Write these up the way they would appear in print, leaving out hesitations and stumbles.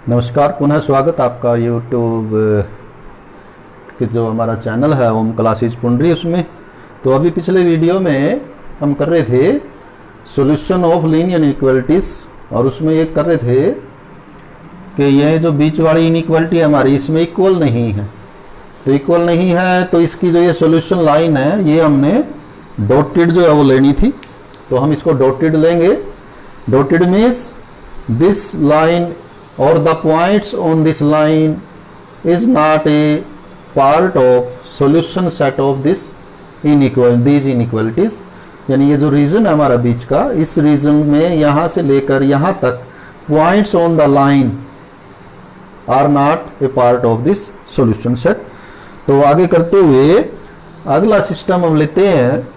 नमस्कार, पुनः स्वागत आपका यूट्यूब के जो हमारा चैनल है ओम क्लासेज पुंडरी उसमें। तो अभी पिछले वीडियो में हम कर रहे थे सॉल्यूशन ऑफ लीनियर इनइक्वालिटीज, और उसमें ये कर रहे थे कि ये जो बीच वाली इनइक्वालिटी है हमारी इसमें इक्वल नहीं है। तो इक्वल नहीं है तो इसकी जो ये सॉल्यूशन लाइन है ये हमने डॉटेड जो है वो लेनी थी। तो हम इसको डॉटेड लेंगे। Dotted means this line or the points on this line is not a part of solution set of these inequalities। यानी ये जो रीजन है हमारा बीच का, इस रीजन में यहां से लेकर यहां तक points on the line are not a part of this solution set. तो आगे करते हुए अगला सिस्टम हम लेते हैं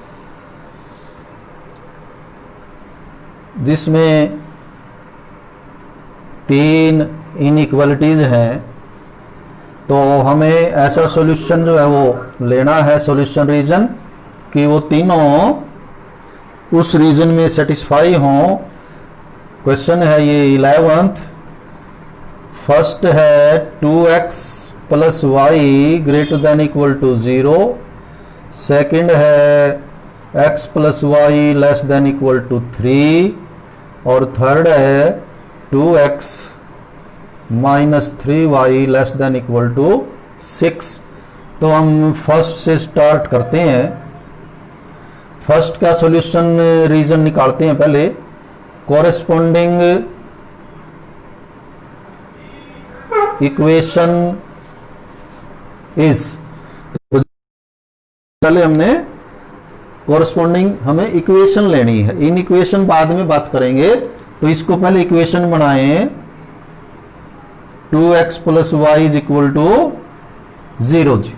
जिसमें तीन इनइक्वालिटीज हैं। तो हमें ऐसा सॉल्यूशन जो है वो लेना है, सॉल्यूशन रीजन, कि वो तीनों उस रीजन में सेटिस्फाई हों। क्वेश्चन है ये 11th। फर्स्ट है 2x + y > 0। सेकंड है x + y <= 3। और थर्ड है 2x - 3y <= 6। तो हम फर्स्ट से स्टार्ट करते हैं। फर्स्ट का सॉल्यूशन रीजन निकालते हैं पहले। कोरेस्पोंडिंग इक्वेशन इज, पहले हमने कोरेस्पोंडिंग हमें इक्वेशन लेनी है। इन इक्वेशन बाद में बात करेंगे। तो इसको पहले इक्वेशन बनाएं। 2x + y = 0 जी।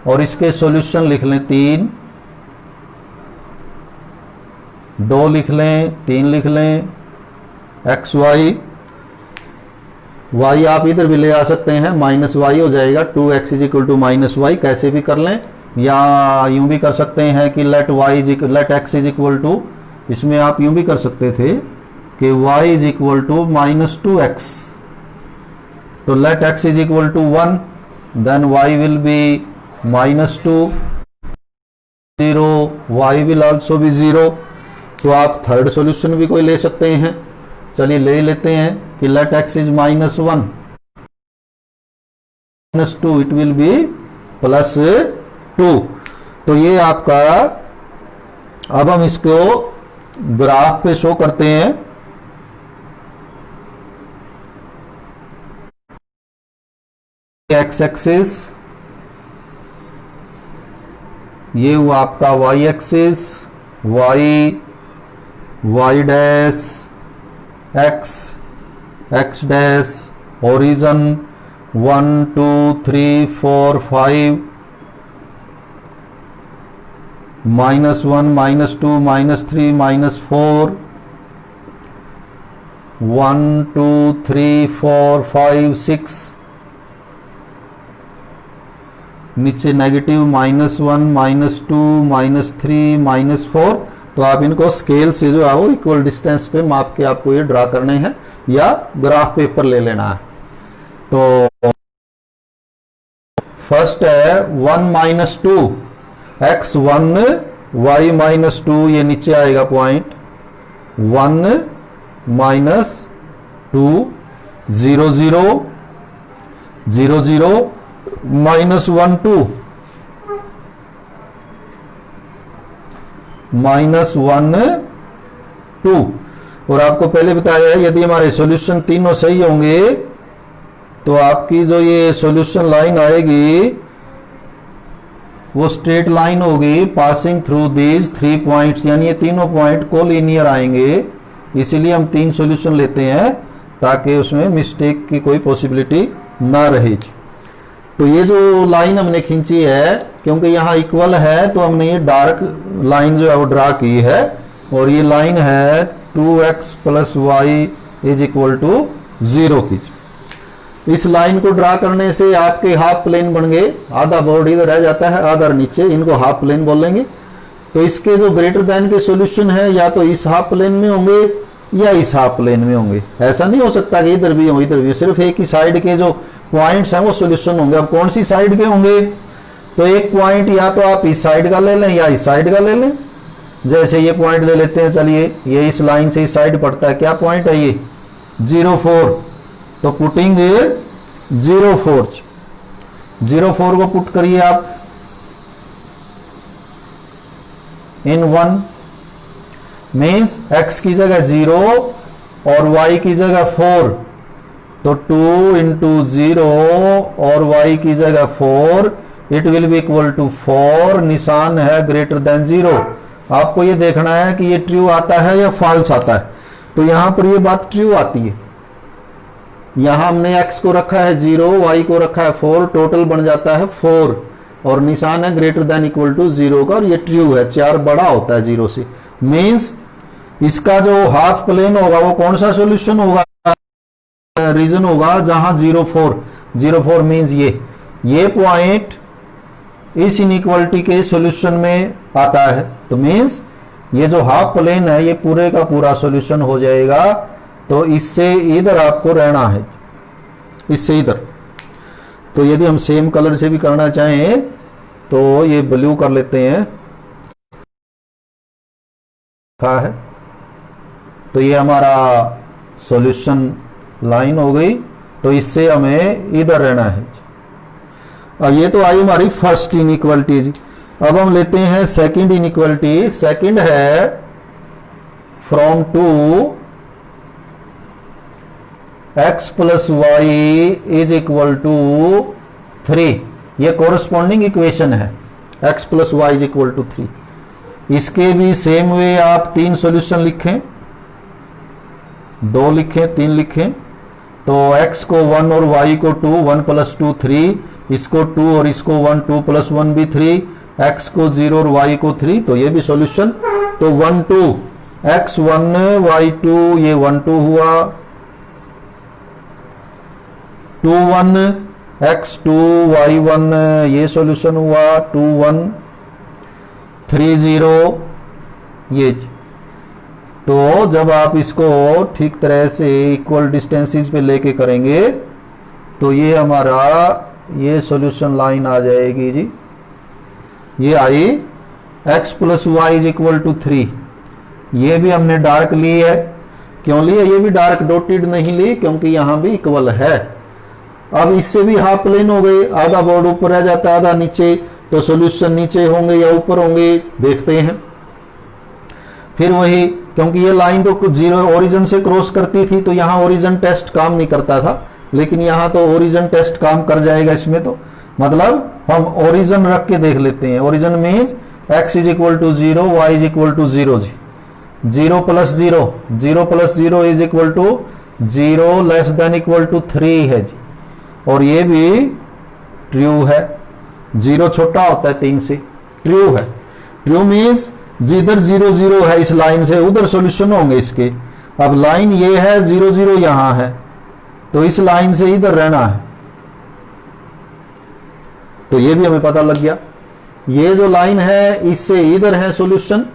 और इसके सॉल्यूशन लिख लें 3, 2 लिख लें, 3 लिख लें। x y y आप इधर भी ले आ सकते हैं, -y हो जाएगा। 2x = -y कैसे भी कर लें, या यूं भी कर सकते हैं कि let x = इसमें आप यूं भी कर सकते थे कि y = -2x। तो let x = 1, then y will be -2, 0, y will also be 0। तो आप थर्ड सॉल्यूशन भी कोई ले सकते हैं। चलिए ले लेते हैं कि let x is -1, -2, it will be +2। तो ये आपका, अब हम इसको ग्राफ पे शो करते हैं। एक्स एक्सिस, ये हुआ आपका y axis, y dash, x dash, origin 1 2 3 4 5, -1 -2 -3 -4, 1 2 3 4 5 6, नीचे नेगेटिव -1 -2 -3 -4। तो आप इनको स्केल से जो है वो इक्वल डिस्टेंस पे माप के आपको ये ड्रा करने हैं, या ग्राफ पेपर ले लेना है। तो फर्स्ट है 1 - 2, x1 y -2, ये नीचे आएगा पॉइंट 1 - 2 0 0 0 0 -1 2 -1 2। और आपको पहले बताया है यदि हमारे सॉल्यूशन तीनों सही होंगे तो आपकी जो ये सॉल्यूशन लाइन आएगी वो स्ट्रेट लाइन होगी पासिंग थ्रू दीज 3 पॉइंट्स, यानी ये तीनों पॉइंट कोलिनियर आएंगे। इसीलिए हम 3 सॉल्यूशन लेते हैं ताकि उसमें मिस्टेक की कोई पॉसिबिलिटी ना रहे। तो ये जो लाइन हमने खींची है, क्योंकि यहाँ इक्वल है तो हमने ये डार्क लाइन जो है वो ड्रा की है। और ये लाइन है 2x + y = 0 की। इस लाइन को ड्रा करने से आपके हाफ प्लेन बन गए। आधा बोर्ड इधर रह जाता है, आधा नीचे, इनको हाफ प्लेन बोलेंगे। तो इसके जो ग्रेटर देन के सॉल्यूशन है या तो इस हाफ प्लेन में होंगे या इस हाफ प्लेन में होंगे। ऐसा नहीं हो सकता कि इधर भी हो इधर भी हो, सिर्फ एक ही साइड के जो पॉइंट्स हैं वो सॉल्यूशन होंगे। अब कौन सी साइड के होंगे, तो एक पॉइंट या तो आप इस साइड का ले लें या इस साइड का ले लें। जैसे ये पॉइंट ले लेते हैं, चलिए ये इस लाइन से इस साइड पड़ता है, क्या पॉइंट है ये 0,4, तो पुटिंग 0,4 को पुट करिए आप इन 1, मीन्स x की जगह 0 और y की जगह 4, तो 2 इंटू 0 और y की जगह 4, it will be equal to 4, निशान है ग्रेटर देन 0। आपको ये देखना है कि ये ट्रू आता है या फॉल्स आता है। तो यहां पर ये बात ट्रू आती है, यहां हमने x को रखा है 0, y को रखा है 4, टोटल बन जाता है 4 और निशान है ग्रेटर देन इक्वल टू 0 का, और ये ट्रू है, 4 बड़ा होता है 0 से। मीन्स इसका जो हाफ प्लेन होगा वो कौन सा सॉल्यूशन होगा, रीजन होगा जहां 0,4 मीन्स ये पॉइंट इस इनइक्वालिटी के सॉल्यूशन में आता है। तो मीन्स ये जो हाफ प्लेन है ये पूरे का पूरा सॉल्यूशन हो जाएगा। तो इससे इधर आपको रहना है, इससे इधर। तो यदि हम सेम कलर से भी करना चाहें तो ये ब्लू कर लेते हैं, है तो ये हमारा सॉल्यूशन लाइन हो गई। तो इससे हमें इधर रहना है। और ये तो आई हमारी फर्स्ट इनइक्वालिटी जी। अब हम लेते हैं सेकंड इनइक्वालिटी। सेकंड है from 2 x plus y is equal to 3। ये कोरस्पॉन्डिंग इक्वेशन है, x plus y is equal to 3। इसके भी सेम वे आप 3 सॉल्यूशन लिखें, 2 लिखें, 3 लिखें। तो x को 1 और y को 2, 1 प्लस 2 3, इसको 2 और इसको 1, 2 प्लस 1 भी 3, x को 0 और y को 3, तो ये भी सॉल्यूशन। तो 1 2 x 1 y 2, ये 1 2 हुआ, 2 1 x 2 y 1, ये सॉल्यूशन हुआ, 2 1 3 0 ये। तो जब आप इसको ठीक तरह से इक्वल डिस्टेंसेस पे लेके करेंगे तो ये हमारा ये सॉल्यूशन लाइन आ जाएगी जी। ये आई x plus y is equal to 3। ये भी हमने डार्क ली है, क्यों ली है, ये भी डार्क डॉटेड नहीं ली क्योंकि यहां भी इक्वल है। अब इससे भी हाफ प्लेन हो गए, आधा बोर्ड ऊपर रह जाता है आधा नीचे, तो सॉल्यूशन नीचे होंगे या ऊपर होंगे देखते हैं। फिर वही, क्योंकि ये लाइन तो 0 ओरिजिन से क्रॉस करती थी तो यहाँ ओरिजिन टेस्ट काम नहीं करता था, लेकिन यहाँ तो ओरिजिन टेस्ट काम कर जाएगा इसमें। तो मतलब हम ओरिजिन रख के देख लेते हैं। Origin means x is equal to 0, y is equal to 0 जी। 0 plus 0, 0 plus 0 is equal to 0 less than equal to 3 है जी। और ये भी ट्रू है, 0 छोटा होता है 3 से, ट्रू है। ट्रू मीन्स जिधर 0 0 है इस लाइन से उधर सॉल्यूशन होंगे इसके। अब लाइन ये है 0 0 यहां है, तो इस लाइन से इधर रहना है, तो ये भी हमें पता लग गया। ये जो लाइन है इससे इधर है सॉल्यूशन,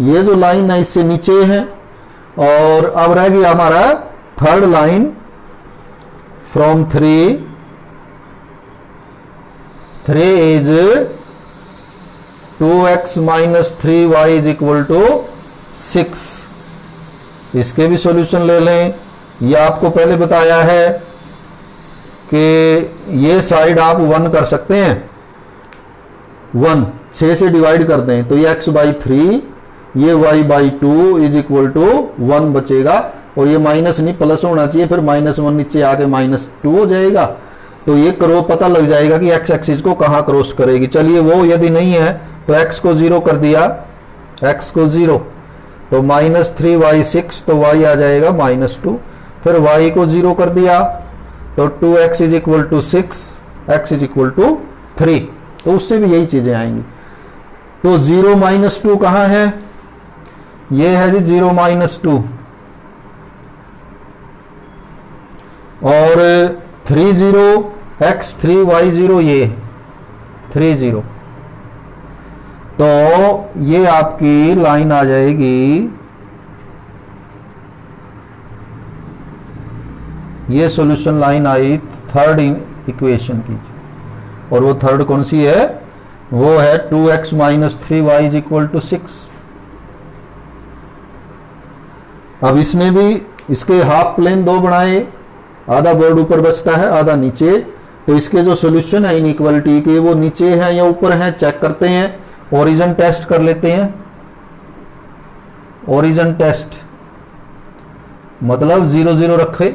ये जो लाइन है इससे नीचे है। और अब रह गया हमारा third line from 3 is 2x minus 3y is equal to 6। इसके भी सॉल्यूशन ले लें। ये आपको पहले बताया है कि ये साइड आप 1 कर सकते हैं, 1 6 से डिवाइड कर दें तो ये x बाई 3, ये y by 2 is equal to 1 बचेगा। और ये माइनस नहीं प्लस होना चाहिए, फिर -1 नीचे आके -2 हो जाएगा। तो ये करो पता लग जाएगा कि x एक्सिस को कहां क्रॉस करेगी। चलिए वो यदि नहीं है तो x को 0 कर दिया, x को 0 तो -3y 6, तो y आ जाएगा -2। फिर y को 0 कर दिया तो 2x is equal to 6, x is equal to 3, तो उससे भी यही चीजें आएंगी। तो 0 -2 कहां है, ये है जी 0 -2। और 3 0 x 3 y 0, ये 3 0, तो ये आपकी लाइन आ जाएगी ये सॉल्यूशन लाइन आई थर्ड इक्वेशन की, और वो थर्ड कौन सी है, वो है 2x minus 3y is equal to 6। अब इसने भी इसके हाफ प्लेन दो बनाए, आधा बोर्ड ऊपर बचता है आधा नीचे, तो इसके जो सॉल्यूशन है इनइक्वालिटी के वो नीचे है या ऊपर है चेक करते हैं। ओरिजिन टेस्ट कर लेते हैं। ओरिजिन टेस्ट मतलब 0 0 रखे,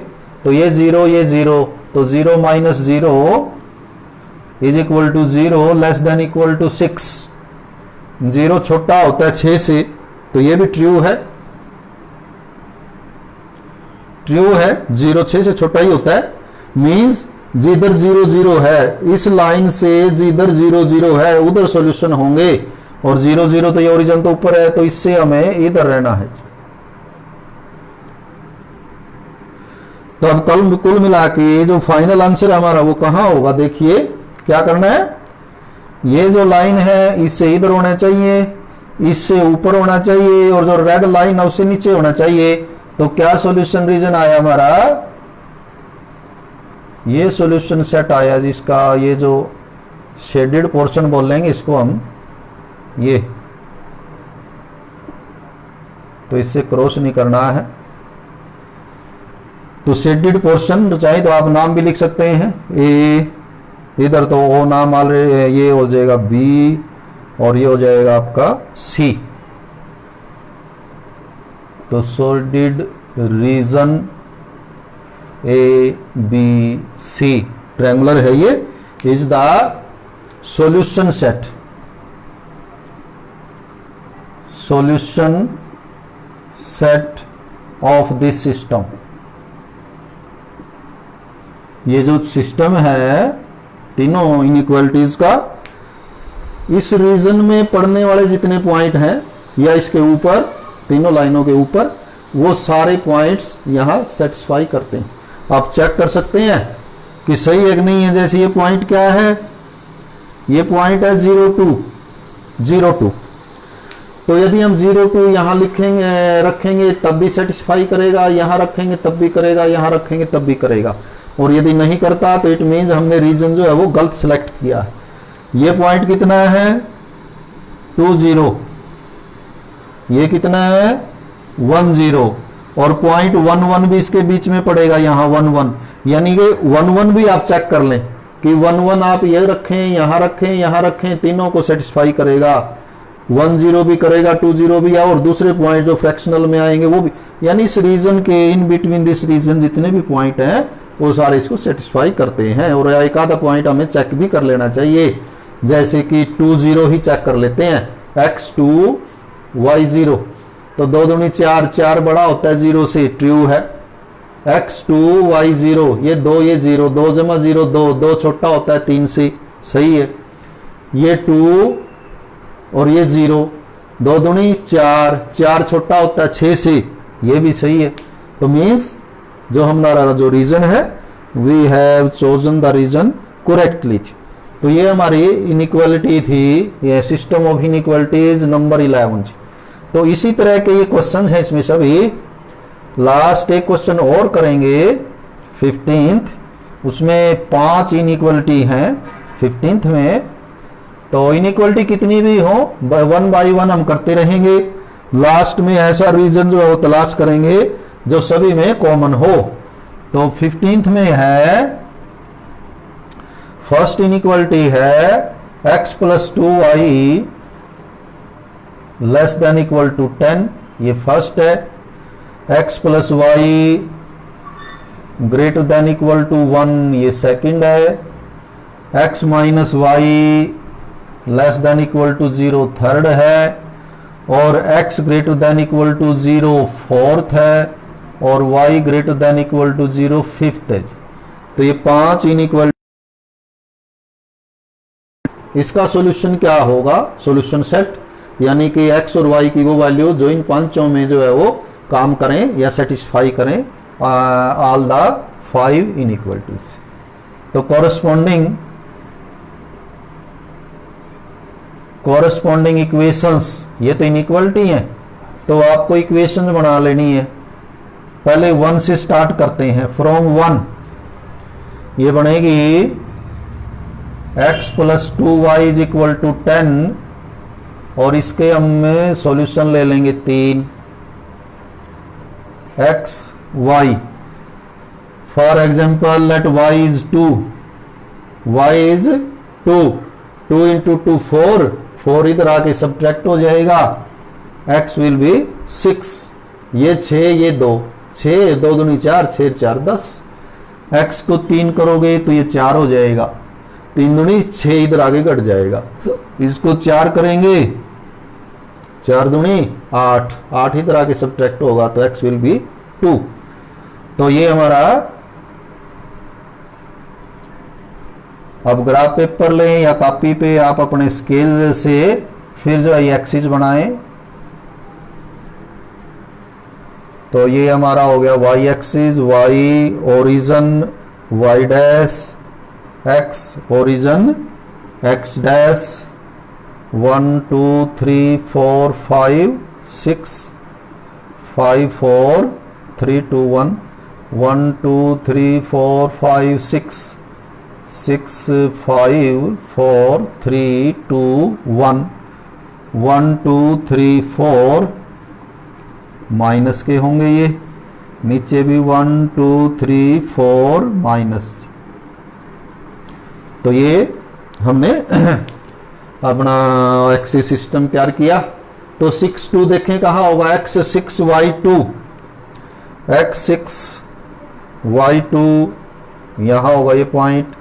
तो ये 0 ये 0, तो 0 minus 0 is equal to 0 less than equal to 6। 0 छोटा होता है 6 से, तो ये भी ट्रू है, ट्रू है, 0 6 से छोटा ही होता है। मींस जिधर 0 0 है, इस लाइन से जिधर 0 0 है उधर सॉल्यूशन होंगे, और 0 0 तो ये ओरिजिन तो ऊपर है, तो इससे हमें इधर रहना है। तो अब कुल मिला के जो फाइनल आंसर हमारा वो कहां होगा, देखिए क्या करना है, ये जो लाइन है इससे इधर होना चाहिए, इससे ऊपर होना चाहिए, और जो रेड लाइन है उससे नीचे होना चाहिए। तो क्या सॉल्यूशन रीजन आया हमारा, ये सॉल्यूशन सेट आया जिसका ये जो शेडेड पोर्शन बोल लेंगे इसको हम, ये तो इससे क्रॉस नहीं करना है। तो शेडेड पोर्शन चाहे तो आप नाम भी लिख सकते हैं, ए इधर तो ओ नाम ऑलरेडी, ये हो जाएगा बी और ये हो जाएगा आपका सी। तो shaded region A B C triangular है, ये is the solution set, solution set of this system. ये जो सिस्टम है तीनों इनइक्वालिटीज का, इस रीजन में पड़ने वाले जितने पॉइंट हैं या इसके ऊपर तीनों लाइनों के ऊपर, वो सारे पॉइंट्स यहां सेटिस्फाई करते हैं। आप चेक कर सकते हैं कि सही है कि नहीं है। जैसे ये पॉइंट क्या है, ये पॉइंट है 0 2 0 2, तो यदि हम 0 2 यहां लिखेंगे रखेंगे तब भी सेटिस्फाई करेगा, यहां रखेंगे तब भी करेगा, यहां रखेंगे तब भी करेगा। और यदि नहीं करता तो इट मीन्स हमने रीजन जो है वो गलत सेलेक्ट किया है। ये पॉइंट कितना है 2 0, ये कितना है 1 0, और पॉइंट 1 1 भी इसके बीच में पड़ेगा, यहां 1 1, यानी कि 1 1 भी आप चेक कर लें कि 1 1 आप ये रखें, यहां रखें, यहां रखें, तीनों को सेटिस्फाई करेगा। 1 0 भी करेगा, 2 0 भी, और दूसरे पॉइंट जो फ्रैक्शनल में आएंगे वो भी, यानी इस रीजन के इन बिटवीन दिस रीजन जितने भी पॉइंट हैं वो सारे इसको सेटिस्फाई करते हैं। और एक आधा पॉइंट हमें चेक भी कर लेना चाहिए, जैसे कि 2 0 ही चेक कर लेते हैं, x2 y0, तो 2 दूनी 4, 4 बड़ा होता है 0 से, ट्रू है। x2 y0, ये 2 ये 0, 2 जमा 0 2, 2 छोटा होता है 3 से, सही है। ये 2 और ये 0, 2 दूनी 4, 4 छोटा होता है 6 से, ये भी सही है। तो मीन्स जो हमारा जो रीजन है, we have chosen the region correctly. तो ये हमारी इनइक्वालिटी थी, ये सिस्टम ऑफ इनइक्वालिटीज नंबर 11। तो इसी तरह के ये क्वेश्चन हैं इसमें सभी। लास्ट एक क्वेश्चन और करेंगे 15th, उसमें 5 इनइक्वालिटी हैं 15th में। तो इनइक्वालिटी कितनी भी हो, 1 बाय 1 हम करते रहेंगे। लास्ट में ऐसा रीजन जो है वो तलाश करेंगे जो सभी में कॉमन हो। तो 15th में है, फर्स्ट इनइक्वालिटी है x plus 2y less than equal to 10, ये फर्स्ट है। x plus y greater than equal to 1, ये सेकंड है। x minus y less than equal to 0 third है, और x greater than equal to 0 fourth है, और y greater than equal to 0 fifth है। तो ये 5 इनइक्वालिटी, इसका सॉल्यूशन क्या होगा, सॉल्यूशन सेट, यानी कि x और y की वो वैल्यू जो इन पांचों में जो है वो काम करें या सेटिस्फाई करें ऑल द 5 इनइक्वालिटीज। तो कॉरेस्पॉन्डिंग इक्वेशंस, ये तो इनइक्वालिटी है, तो आपको इक्वेशंस बना लेनी है। पहले 1 से स्टार्ट करते हैं। फ्रॉम 1 ये बनेगी x plus 2y is equal to 10, और इसके हम सॉल्यूशन ले लेंगे 3 x y। For example let y is 2, y is 2, 2 into 2 4, 4 इधर आके सब्ट्रैक्ट हो जाएगा, x विल बी 6, ये 6 ये 2, 6 2 दूनी 4, 6 4 10, x को 3 करोगे तो ये 4 हो जाएगा, 3 दूनी 6 इधर आगे घट जाएगा, इसको 4 करेंगे 4 दूनी 8, 8 इधर आके सब्ट्रैक्ट होगा तो x विल बी 2। तो ये हमारा, अब ग्राफ पेपर लें या कॉपी पे आप अपने स्केल से फिर जो है एक्सिस बनाएं। तो ये हमारा हो गया y axis, y origin y dash, x origin x dash, 1 2 3 4 5 6 5 4 3 2 1 1 2 3 4 5 6 6 5 4 3 2 1 1 2 3 4 minus के होंगे, ये नीचे भी 1 2 3 4 माइनस। तो ये हमने अपना एक्सिस सिस्टम तैयार किया। तो 6 2 देखें कहाँ होगा, x 6 y 2, x 6 y 2 यहाँ होगा ये पॉइंट।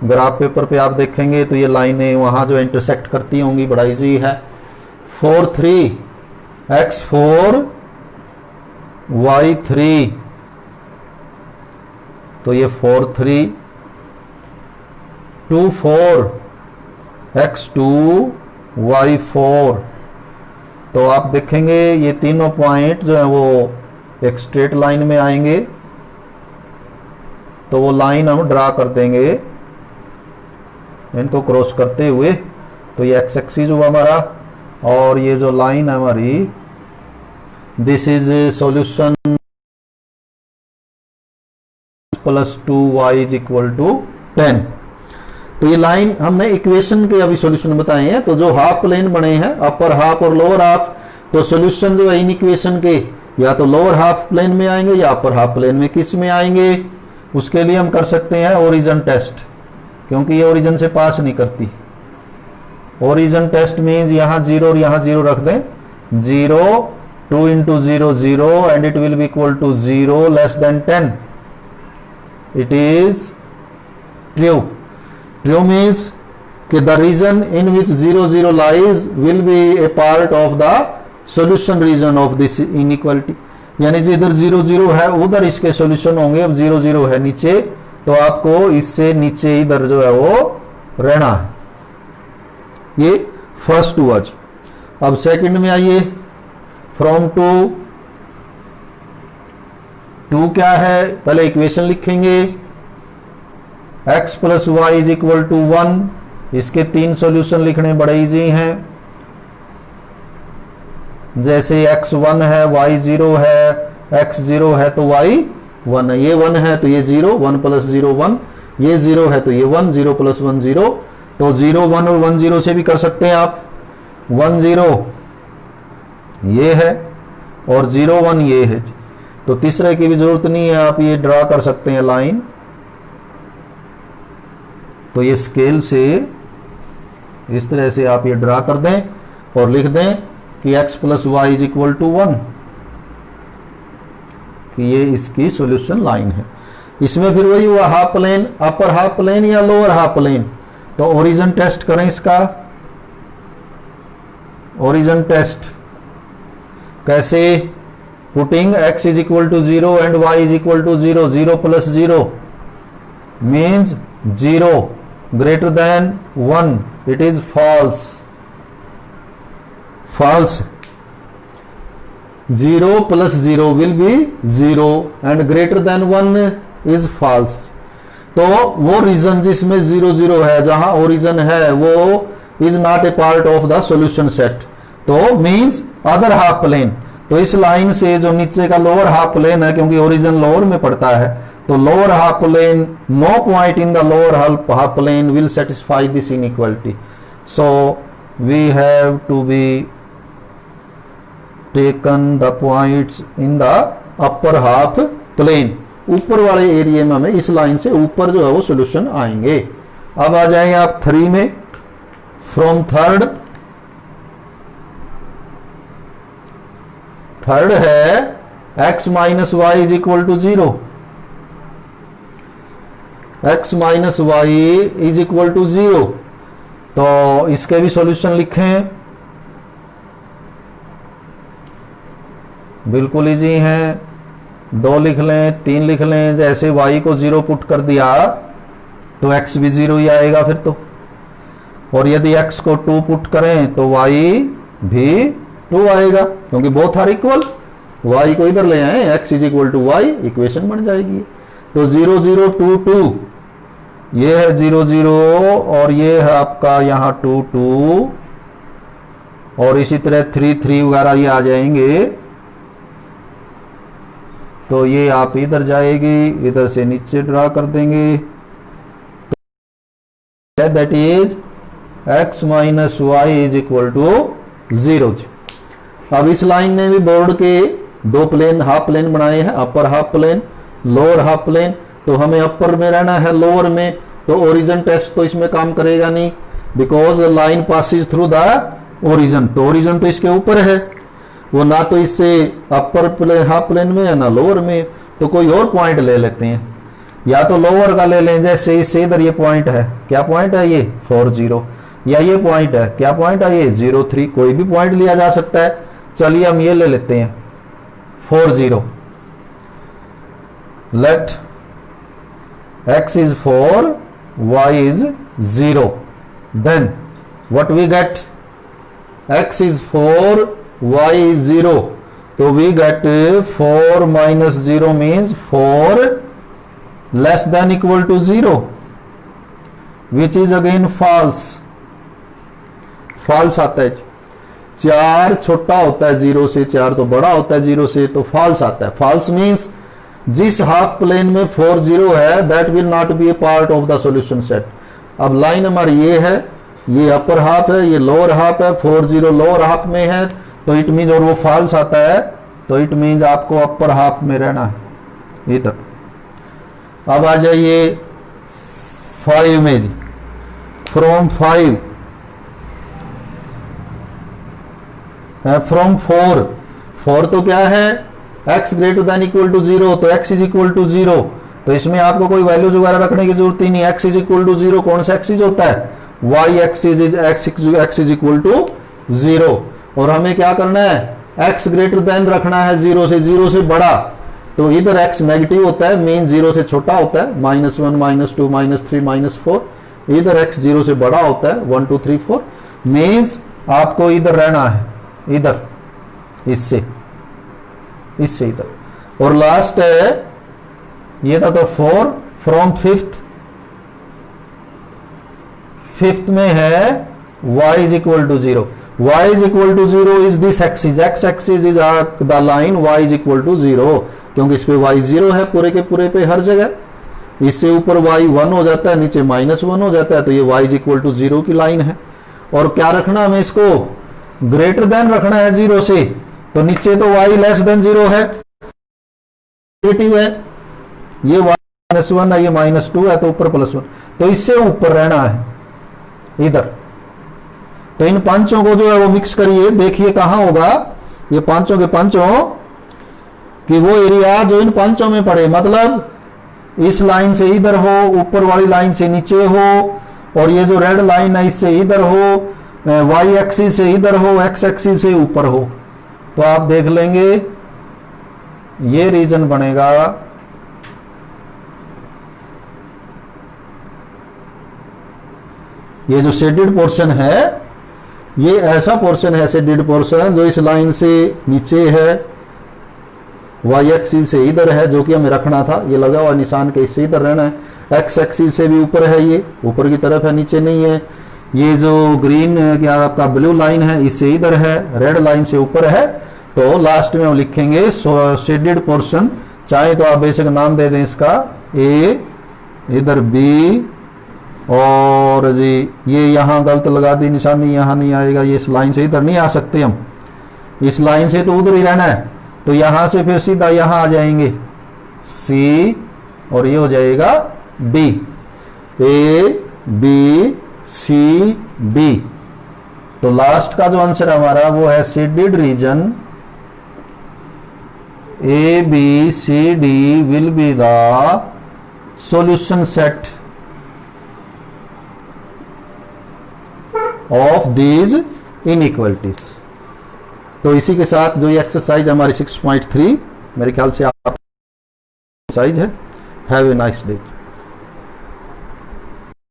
ग्राफ पेपर पे आप देखेंगे तो ये लाइनें वहाँ जो इंटरसेक्ट करती होंगी, बड़ा इजी है। 4 3 x 4 y 3, तो ये 4 3 2 4 x 2 y 4। तो आप देखेंगे ये तीनों पॉइंट जो है वो एक स्ट्रेट लाइन में आएंगे, तो वो लाइन हम ड्रा कर देंगे इनको क्रॉस करते हुए। तो ये एक्स एक्सिस हुआ हमारा, और ये जो लाइन है हमारी, this is solution plus 2y is equal to 10। तो ये लाइन हमने इक्वेशन के अभी सॉल्यूशन बताए हैं। तो जो हाफ प्लेन बने हैं, अपर हाफ और लोअर हाफ, तो सॉल्यूशन जो है इन इक्वेशन के या तो लोअर हाफ प्लेन में आएंगे या अपर हाफ प्लेन में, किस में आएंगे, उसके लिए हम कर सकते हैं ओरिजिन टेस्ट, क्योंकि ये ओरिजिन से पास नहीं करती। ओरिजिन टेस्ट मीन्स यहाँ 0 और यहाँ 0 रख दें, 0 2 into 0 0 and it will be equal to 0 less than 10। It is true. True means कि the region in which 0 0 lies will be a part of the solution region of this inequality, यानी जिधर 0 0 है उधर इसके सॉल्यूशन होंगे। अब 0 0 है नीचे, तो आपको इससे नीचे इधर जो है वो रहना है। ये फर्स्ट हुआ। अब सेकंड में आइए, फ्रॉम टू क्या है, पहले इक्वेशन लिखेंगे, x plus y is equal to 1। इसके 3 सॉल्यूशन लिखने बड़े इजी हैं, जैसे x 1 है, y 0 है, x 0 है तो y 1 है, ये 1 है तो ये 0, 1 प्लस 0 1, ये 0 है तो ये 1, 0 प्लस 1 0। तो 0 1 और 1 0 से भी कर सकते हैं आप। 1 0 ये है और 0 1 ये है, तो तीसरे की भी जरूरत नहीं है, आप ये ड्रा कर सकते हैं लाइन। तो ये स्केल से इस तरह से आप ये ड्रा कर दें और लिख दें कि x plus y is equal to 1, कि ये इसकी सॉल्यूशन लाइन है। इसमें फिर वही हुआ half plane, upper half plane या लोअर हाफ प्लेन। तो ओरिजिन टेस्ट करें इसका। ओरिजिन टेस्ट कैसे, putting x is equal to 0 and y is equal to 0, 0 plus 0 means 0 greater than 1, it is false. False. 0 plus 0 will be 0 and greater than 1 is false. तो वो reason जिसमें 0 0 है, जहां origin है, वो is not a part of the solution set. तो means other half plane. तो इस लाइन से जो नीचे का लोअर हाफ प्लेन है, क्योंकि ओरिजिन लोअर में पड़ता है, तो lower half plane, no point in the lower half plane will satisfy this inequality, so we have to be taken the points in the upper half plane. ऊपर वाले area में हमें इस लाइन से ऊपर जो है वो सॉल्यूशन आएंगे। अब आ जाएंगे आप 3 में। फ्रॉम थर्ड है x minus y is equal to 0, x minus y is equal to 0, तो इसके भी सॉल्यूशन लिखें, बिल्कुल इजी हैं। 2 लिख लें, 3 लिख लें। जैसे y को 0 पुट कर दिया तो x भी 0 ही आएगा फिर तो, और यदि x को 2 पुट करें तो y भी 2 आएगा, क्योंकि बोथ आर इक्वल। y को इधर ले आए, x is equal to y, equation बन जाएगी। तो 0 0 2 2, ये है 0 0 और ये है आपका यहाँ 2 2, और इसी तरह 3 3 वगैरह ये आ जाएंगे। तो ये आप इधर जाएगी, इधर से नीचे ड्रा कर देंगे, that is x minus y is equal to 0। अब इस लाइन ने भी बोर्ड के 2 प्लेन, हाफ प्लेन बनाए हैं, upper half plane, lower half plane. तो हमें अपर में रहना है, लोअर में तो ओरिजिन टेस्ट तो इसमें काम करेगा नहीं, because line passes through the origin, तो ओरिजिन तो इसके ऊपर है, वो ना तो इससे अपर प्लेन हाफ प्लेन में है ना लोअर में। तो कोई और पॉइंट ले लेते हैं, या तो लोअर का ले लें, जैसे इससे इधर ये पॉइंट है, क्या पॉइंट है ये 4 0, या ये पॉइंट है, क्या पॉइंट है ये 0 3, कोई भी पॉइंट लिया जा सकता है। चलिए हम ये ले लेते हैं 4 0, late x is 4, y is 0, then what we get, x is 4, y is 0, so we get 4 minus 0 means 4 less than equal to 0, which is again false, false आता है। 4 छोटा होता है 0 से, 4 तो बड़ा होता है 0 से, तो false आता है। false means जिस हाफ प्लेन में 4 0 है, that will not be a part of the solution set. अब लाइन हमारी ये है, ये अपर हाफ है, ये लोअर हाफ है, 4 0 लोअर हाफ में है, तो इट मीन्स, और वो फॉल्स आता है, तो इट मीन्स आपको अपर हाफ में रहना है इधर। अब आ जाइए 5 में जी। फ्रॉम 5, फ्रॉम 4 तो क्या है, x greater than equal to 0, तो x इज इक्वल टू 0, तो इसमें आपको कोई वैल्यूज वगैरह रखने की जरूरत ही नहीं। x इज इक्वल टू 0, कौन सा x होता है, y x is equal to 0, और हमें क्या करना है, x ग्रेटर देन रखना है 0 से, 0 से बड़ा, तो इधर x नेगेटिव होता है, मीन 0 से छोटा होता है, -1 -2 -3 -4, इधर x 0 से बड़ा होता है, 1 2 3 4, मीन्स आपको इधर रहना है, इधर इससे इधर। और लास्ट है, ये था तो 4। फ्रॉम 5th में है y is equal to 0, y is equal to 0 is this axis, x axis is the line y is equal to 0, क्योंकि इस पे y 0 है पूरे के पूरे पे हर जगह। इससे ऊपर y 1 हो जाता है, नीचे -1 हो जाता है, तो ये y इज इक्वल टू 0 की लाइन है। और क्या रखना हमें, इसको ग्रेटर देन रखना है 0 से, तो नीचे तो y लेस देन 0 है, नेगेटिव है, ये -1 है, ये -2 है, तो ऊपर +1, तो इससे ऊपर रहना है इधर। तो इन पांचों को जो है वो मिक्स करिए, देखिए कहां होगा ये पांचों के पांचों, कि वो एरिया जो इन पांचों में पड़े, मतलब इस लाइन से इधर हो, ऊपर वाली लाइन से नीचे हो, और ये जो रेड लाइन है इससे इधर हो, y एक्सिस से इधर हो, x एक्सिस से ऊपर हो, तो आप देख लेंगे ये रीजन बनेगा। ये जो शेडेड पोर्शन है, ये ऐसा पोर्शन है, शेडेड पोर्शन, जो इस लाइन से नीचे है, y एक्सिस से इधर है, जो कि हमें रखना था, ये लगा हुआ निशान के इससे इधर रहना है। x एक्सिस से भी ऊपर है, ये ऊपर की तरफ है, नीचे नहीं है। ये जो ग्रीन क्या आपका ब्लू लाइन है, इससे इधर है, रेड लाइन से ऊपर है, तो लास्ट में हम लिखेंगे शेडेड पोर्शन, चाहे तो आप बेसिक नाम दे दें इसका ए, इधर बी, और जी ये यहाँ गलत लगा दी निशानी, यहाँ नहीं आएगा, ये इस लाइन से इधर नहीं आ सकते हम, इस लाइन से तो उधर ही रहना है, तो यहाँ से फिर सीधा यहाँ आ जाएंगे सी, और ये हो जाएगा B, A B C B. तो लास्ट का जो आंसर हमारा वो है shaded region A B C D will be the solution set of these inequalities. तो इसी के साथ जो ये एक्सरसाइज हमारी 6.3 मेरे ख्याल से आप एक्सरसाइज है। Have a nice day.